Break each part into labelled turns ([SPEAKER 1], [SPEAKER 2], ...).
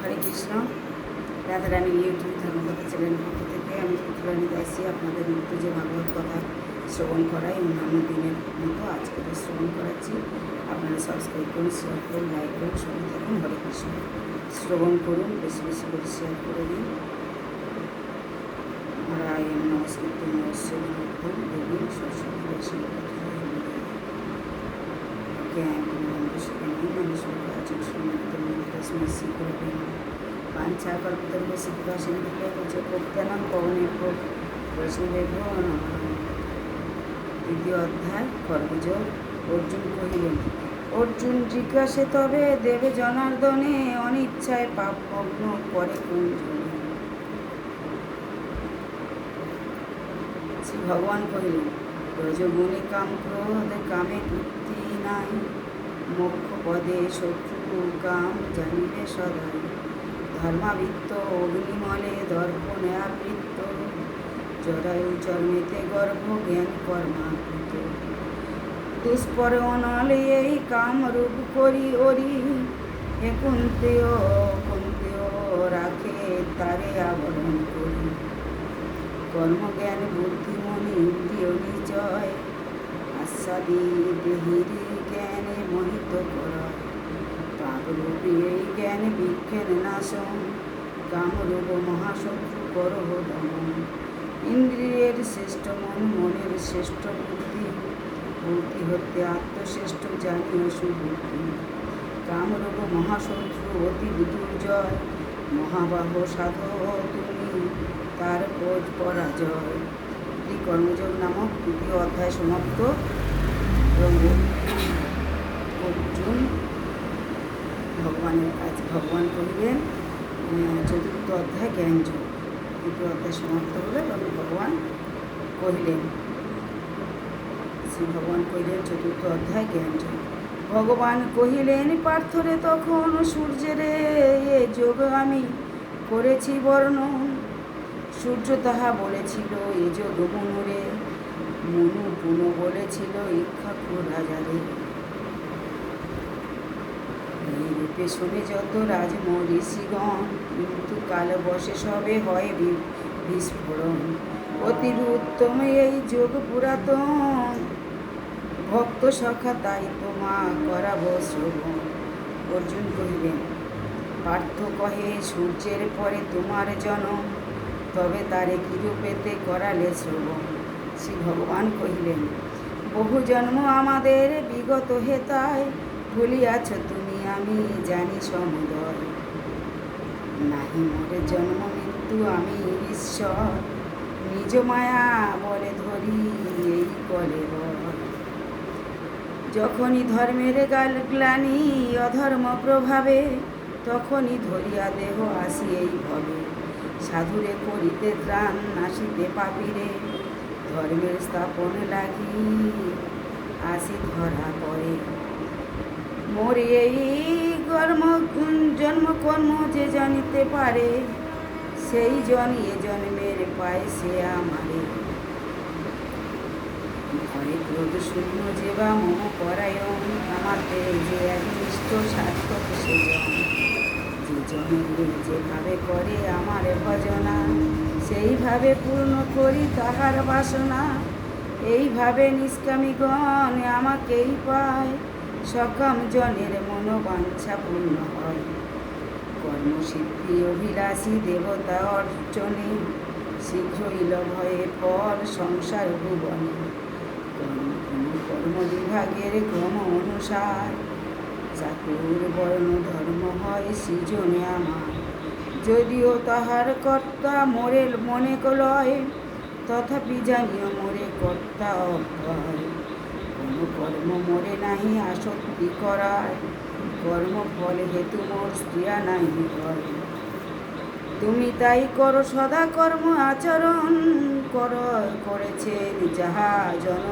[SPEAKER 1] হরে Krishna. Radharani YouTube ধর্মকথা চ্যানেলের পক্ষ থেকে আমি পুতুরানী দাসী আপনাদের নিত্য যে ভাগবত কথা শ্রবণ করাই অন্যান্য দিনের মতো আজকে শ্রবণ করাচ্ছি। আপনারা সাবস্ক্রাইব করুন, শেয়ার করুন, লাইক করুন, সঙ্গে থাকুন। হরে কৃষ্ণ। শ্রবণ করুন, বেশি বেশি করে শেয়ার করে দিন। নারায়ণ নমস্কৃত নমস্কার দেবী সরস্বতী বৈষ্ণব জ্ঞান সেখানে মানুষের আচরণ শ্রী শ্রী করবেন পাঞ্চা কল্পতর্ম শিক্ষা সিন্ধুকে হচ্ছে প্রত্যানম পবনের বৈষ্ণবের দ্বিতীয় অধ্যায় কর্মযোগ। অর্জুন কহিলেন, অর্জুন জিজ্ঞাসে তবে দেবে জনার্দনে অনিচ্ছায় পাপ ভগ্ন করে কোন জনে? শ্রী ভগবান কহিলেন, রজগুণে কাম ক্রোধ কামে তৃপ্তি নাই, মোক্ষ পদে শত্রু কাম জানিবে সদাই, ধর্মাবৃত্ত অগ্নিমলে দর্পণে আবৃত্ত, জরায়ু চর্মেতে গর্ভ জ্ঞান কর্মাবৃত, দুষ্পর অনলে এই কাম রূপ করি ওরি, হে কুন্তেয় রাখে তারে আবরণ করি, কর্মজ্ঞান বুদ্ধিমনি ইন্দ্রিয় নিচয়, আস্বাদি দেহির জ্ঞানে মোহিত কর, পাপরূপী এই জ্ঞান বিজ্ঞান নাশম, কামরূপ মহাশত্রু করহ দমন, ইন্দ্রিয়ের শ্রেষ্ঠ মন মনের শ্রেষ্ঠ বুদ্ধি, বুদ্ধি হতে আত্মশ্রেষ্ঠ জানিও সুবুদ্ধি, কামরূপ মহাশত্রু অতি দুর্জয়, মহাবাহ সাধক তুমি তার খোঁজ পরাজয়। এই কর্মযোগ নামক দ্বিতীয় অধ্যায় সমাপ্ত। অর্জুন ভগবানের কাছে ভগবান কহিলেন চতুর্থ অধ্যায় জ্ঞানযোগ, দ্বিতীয় অধ্যায় সমাপ্ত হলে তখন ভগবান কহিলেন, শ্রী ভগবান কহিলেন চতুর্থ অধ্যায় জ্ঞানযোগ। ভগবান কহিলেন পার্থরে তখন, সূর্যেরে এ যোগ আমি করেছি বর্ণন, সূর্য তাহা বলেছিল এ যোগ মনুরে, মনু পুনঃ বলেছিল ইক্ষাকু রাজারে, এই রূপে শোনে যত রাজমঋষিগণ, কিন্তু কাল বসে সবে হয় বিস্ফোরণ, অতির উত্তম এই যোগ পুরাতন, ভক্ত সখা তাই তোমা করাব শ্রবণ। অর্জুন কহিলেন, পার্থ কহে সূর্যের পরে তোমার জনম, তবে তারে কিরূপেতে করালে শ্রবণ? শ্রী ভগবান কহিলেন, বহু জন্ম আমাদের বিগত হেতায়, ভুলিয়াছ তুমি আমি জানি সমুদয়, নাহি মোরে জন্ম মৃত্যু আমি ঈশ্বর, নিজ মায়া বলে ধরি এই কলে বল, যখনই ধর্মের গ্লানি অধর্ম প্রভাবে, তখনই ধরিয়া দেহ আসি এই ভবে, সাধুরে করিতে ত্রাণ নাসিতে পাপিরে, ধর্মের স্থাপন লাগি আসি ধরা পড়ে, মোর এই জন্ম কর্ম যে জানিতে পারে, সেই জন এ জন্মের পায় সে আমারে, ভয়ে ক্রোধ শূন্য যে বা মোহ পরায়ণ, আমাতে যে একনিষ্ঠ সার্থক সে জন, যে জনে যেভাবে করে আমার ভজনা, সেইভাবে পূর্ণ করি তাহার বাসনা, এইভাবে নিষ্কামীগণ আমাকেই পায়, সকাম জনের মনোবাঞ্ছা পূর্ণ হয়, কর্মসিদ্ধি অভিলাষী দেবতা অর্চনে, শীঘ্রই লভয়ে ফল সংসার ভুবনে, কর্ম বিভাগের ক্রম অনুসার, চাতুর বর্ণ ধর্ম হয় সৃজনে আমার, যদিও তাহার কর্তা মোরে মনে লয়, তথাপি জানিও মোরে কর্তা অভয়, কোনো কর্ম মোরে নাহি আসক্তি করায়, কর্মফল হেতু মোর স্ত্রিয়া নাহি হয়, তুমি তাই করো সদা কর্ম আচরণ, করেছেন যাহা জন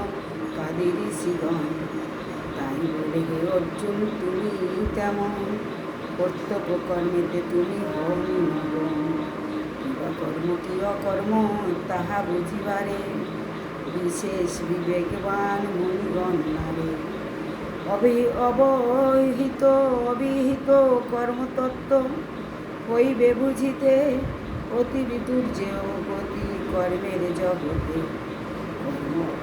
[SPEAKER 1] কাদি ঋষিগণ, তাই বলে হে অর্জুন তুমি তেমন, কর্তব্য কর্মেতে তুমি হও নিমগ্ন, কিবা কর্ম কি অকর্ম তাহা বুঝিবারে, বিশেষ বিবেকবান মুনিগণ নারে, অবিহিত কর্মতত্ত্ব হইবে বুঝিতে অতি বিদুর্য গতি কর্মের জগতে।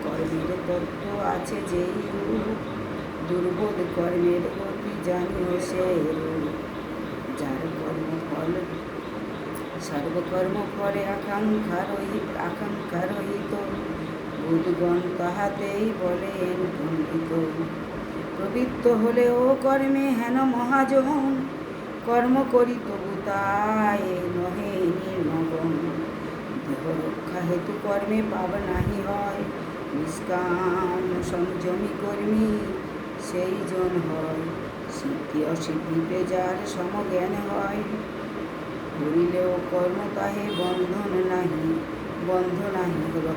[SPEAKER 1] কর্মের তত্ত্ব আছে যেই রূপ, দুর্বোধ কর্মের গতি জানিও সে রূপ। যার কর্মফল সর্বকর্ম ফলে আকাঙ্ক্ষা রহিত, বুধগণ তাহাতেই বলেন পণ্ডিত। প্রবৃত্ত হলেও কর্মে হেন মহাজন, কর্ম করি তবু তাই নহে নির্মগন। দেহ রক্ষা হেতু কর্মে পাপ নাহি হয়, নিষ্কাম সংযমী কর্মী সেই জন হয়। সিদ্ধি অসিদ্ধিতে যার সমজ্ঞান হয়, করিলেও কর্ম তাহে বন্ধন নাহি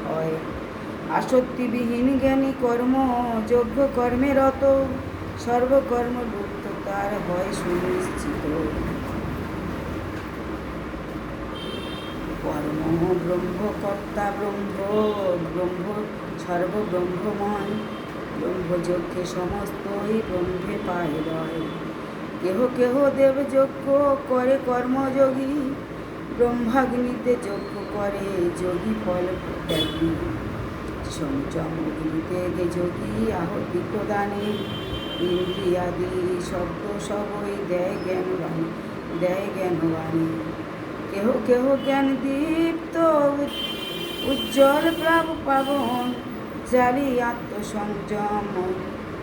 [SPEAKER 1] হয়। আসক্তিবিহীন জ্ঞানী কর্ম যোগ্য কর্মে রত, সর্বকর্ম লুপ্ত তার হয় সুনিশ্চিত। কর্ম ব্রহ্ম কর্তা ব্রহ্ম সর্বব্রহ্মময়, ব্রহ্মযজ্ঞে সমস্তই ব্রহ্মে পায় লয়। কেহ কেহ দেবযজ্ঞ করে কর্মযোগী, ব্রহ্মাগ্নিতে যজ্ঞ করে যোগী ফল ত্যাগী। সংযম অগ্নিতে যোগী আহুতি প্রদানে, ইন্দ্রিয়াদি শব্দ সবই দেয় জ্ঞানবাণী। কেহ কেহ জ্ঞান দীপ্ত উজ্জ্বল পাবন, জালি আত্মসংযম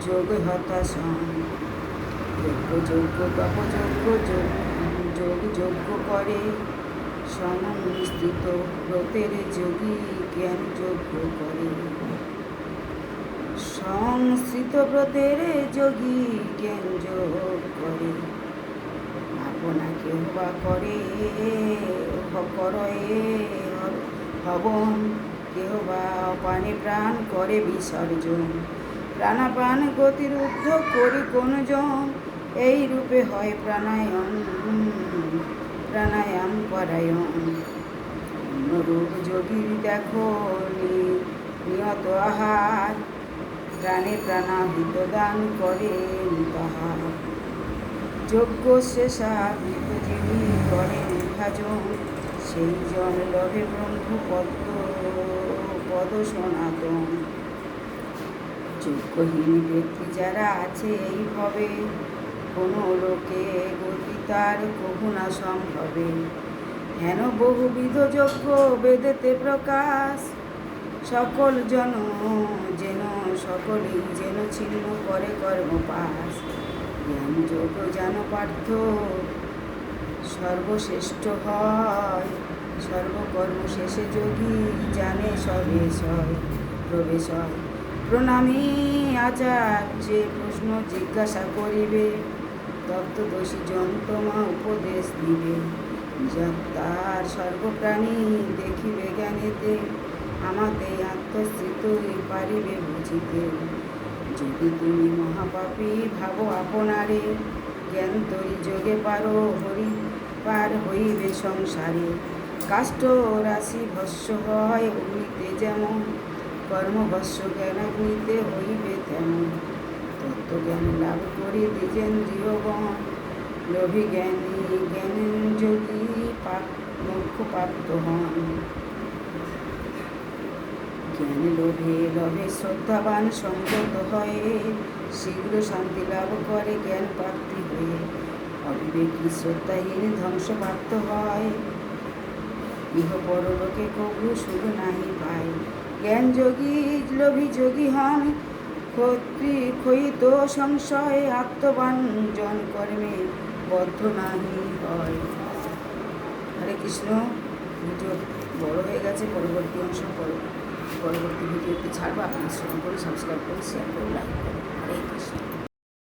[SPEAKER 1] যোগ হতাশন। যজ্ঞ যোগ্য করে সংস্থিত ব্রতের যোগী জ্ঞান যজ্ঞ করে। সংস্থিত ব্রতের যোগী জ্ঞান যোগ করে। আপনা কেহ বা করে হবন, কেহ বা অপানে প্রাণ করে বিসর্জন। প্রাণাপান গতিরুদ্ধ করি কোন জন, এই রূপে হয় প্রাণায়াম পরায়ণ। অন্যরূপ যোগীর দেখো নিয়ত আহার, প্রাণে প্রাণাহিত দান করেন তাহার। যজ্ঞ শেষাবৃত যিনি করেন বিভাজন, সেই জন লভে ব্রহ্মপদ সনাতন। যোগ্যহীন ব্যক্তি যারা আছে এইভাবে, কোনো লোকে গতি তার কভু না সম্ভবে। হেন বহুবিধ যজ্ঞ বেদেতে প্রকাশ, সকলেই যেন ছিন্ন করে কর্মপাশ। জ্ঞান যোগ যেন পার্থ সর্বশ্রেষ্ঠ হয়, সর্বকর্ম শেষে যোগী জানে প্রবেশ হয়। প্রণামী আচার্যে প্রশ্ন জিজ্ঞাসা করিবে, তত্ত্বদর্শী জন তোমা উপদেশ দিবে। তার সর্বপ্রাণী দেখিবে জ্ঞানেতে, আমাতে আত্মস্থিতই পারিবে বুঝিতে। যদি তুমি মহাপাপী ভাবো আপনারে, জ্ঞান তরি যোগে পার হইবে সংসারে। কাষ্ঠ রাশি ভস্য হয় অগ্নিতে যেমন, কর্মভস্য জ্ঞানাগ্নিতে হইবে তেমন। তত্ত্বজ্ঞান লাভ করি দ্বিজেন্দ্রিয়গণ, লোভী জ্ঞান যোগী মোক্ষ প্রাপ্ত হন। জ্ঞান লোভে শ্রদ্ধাবান সংযত হয়ে, শীঘ্র শান্তি লাভ করে জ্ঞান প্রাপ্তি হয়ে। অবিবেকী শ্রদ্ধাহীন ধ্বংসপ্রাপ্ত হয়, ইহ পরলোকে কভু সুখ নাহি পায়। জ্ঞান যোগী লোভী যোগী হন ক্ষয়িত সংশয়, আত্মবান জন কর্মে বদ্ধ নাহি হয়। হরে কৃষ্ণ। ভিডিও বড় হয়ে গেছে, পরবর্তী ভিডিওতে ছাড়বো। আপনার শ্রবণ করে সাবস্ক্রাইব করে শেয়ার করে লাইক করুন। হরে কৃষ্ণ।